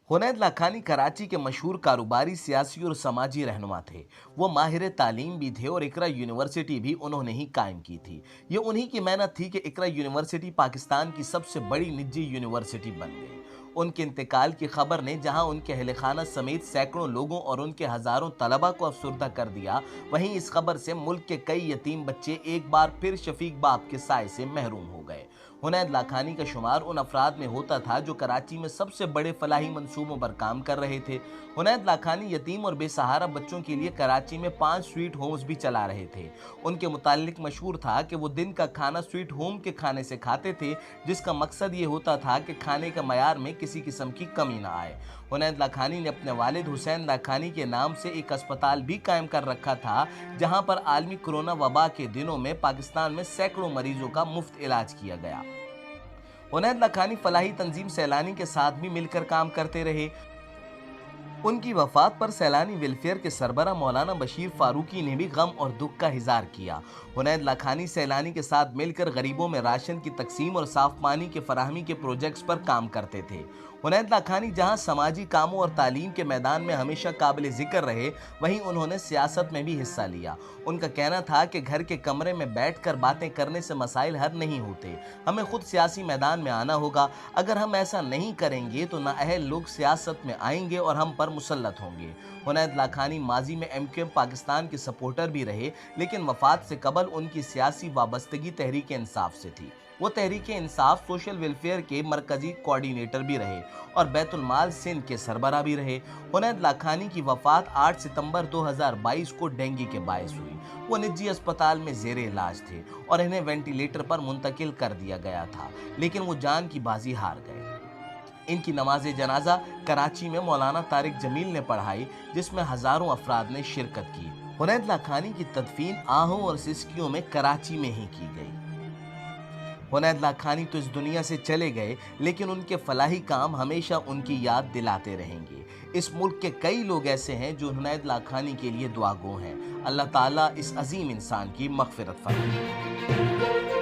हुनैद लाखानी कराची के मशहूर कारोबारी, सियासी और समाजी रहनुमा थे। वो माहिर तालीम भी थे और इकरा यूनिवर्सिटी भी उन्होंने ही कायम की थी। ये उन्हीं की मेहनत थी कि इकरा यूनिवर्सिटी पाकिस्तान की सबसे बड़ी निजी यूनिवर्सिटी बन गई। उनके इंतकाल की खबर ने जहां उनके अहल खाना समेत सैकड़ों लोगों और उनके हजारों तलबा को अफसरदा कर दिया, वहीं इस खबर से मुल्क के कई यतीम बच्चे एक बार फिर शफीक बाप के साए से महरूम हो गए। हुनैद लाखानी का शुमार उन अफराद में होता था जो कराची में सबसे बड़े फलाही मंसूबों पर काम कर रहे थे। हुनैद लाखानी यतीम और बेसहारा बच्चों के लिए कराची में 5 स्वीट होम्स भी चला रहे थे। उनके मुतालिक मशहूर था कि वो दिन का खाना स्वीट होम के खाने से खाते थे, जिसका मकसद ये होता था कि खाने का मयार में किसी किस्म की कमी ना आए। हुनैद लाखानी ने अपने वालिद हुसैन लाखानी के नाम से एक अस्पताल भी कायम कर रखा था, जहां पर आलमी कोरोना वबा के दिनों में पाकिस्तान में सैकड़ों मरीजों का मुफ्त इलाज किया गया। हुनैद लाखानी फलाही तंजीम सैलानी के साथ भी मिलकर काम करते रहे। उनकी वफात पर सैलानी वेलफेयर के सरबरा मौलाना बशीर फारूकी ने भी गम और दुख का इजहार किया। हुनैद लाखानी सैलानी के साथ मिलकर गरीबों में राशन की तकसीम और साफ पानी के फराहमी के प्रोजेक्ट्स पर काम करते थे। हुनैद लाखानी जहां समाजी कामों और तालीम के मैदान में हमेशा काबिल जिक्र रहे, वहीं उन्होंने सियासत में भी हिस्सा लिया। उनका कहना था कि घर के कमरे में बैठकर बातें करने से मसाइल हल नहीं होते, हमें खुद सियासी मैदान में आना होगा। अगर हम ऐसा नहीं करेंगे तो नाअहल लोग सियासत में आएंगे और हम पर मुसल्लत होंगे। हुनैद लाखानी माजी में MQM पाकिस्तान के सपोर्टर भी रहे, लेकिन वफात से कबल उनकी सियासी वाबस्तगी तहरीक इंसाफ से थी। वो तहरीक इंसाफ सोशल वेलफेयर के मरकजी कोऑर्डिनेटर भी रहे और बैतुल माल सिंध के सरबराह भी रहे। हुनैद लाखानी की वफात 8 सितंबर 2022 को डेंगू के बायस हुई। वो निजी अस्पताल में जेरे इलाज थे और इन्हें वेंटिलेटर पर मुंतकिल कर दिया गया था, लेकिन वो जान की बाजी हार गए। इनकी नमाज जनाजा कराची में मौलाना तारिक जमील ने पढ़ाई, जिसमें हजारों अफराद ने शिरकत की। हुनैद लाखानी की तदफीन आहों और सिस्कियों में कराची में ही की गई। हुनैद लाखानी तो इस दुनिया से चले गए, लेकिन उनके फलाही काम हमेशा उनकी याद दिलाते रहेंगे। इस मुल्क के कई लोग ऐसे हैं जो हुनैद लाखानी के लिए दुआगो हैं। अल्लाह ताला इस अजीम इंसान की मग़फ़िरत फरमाए।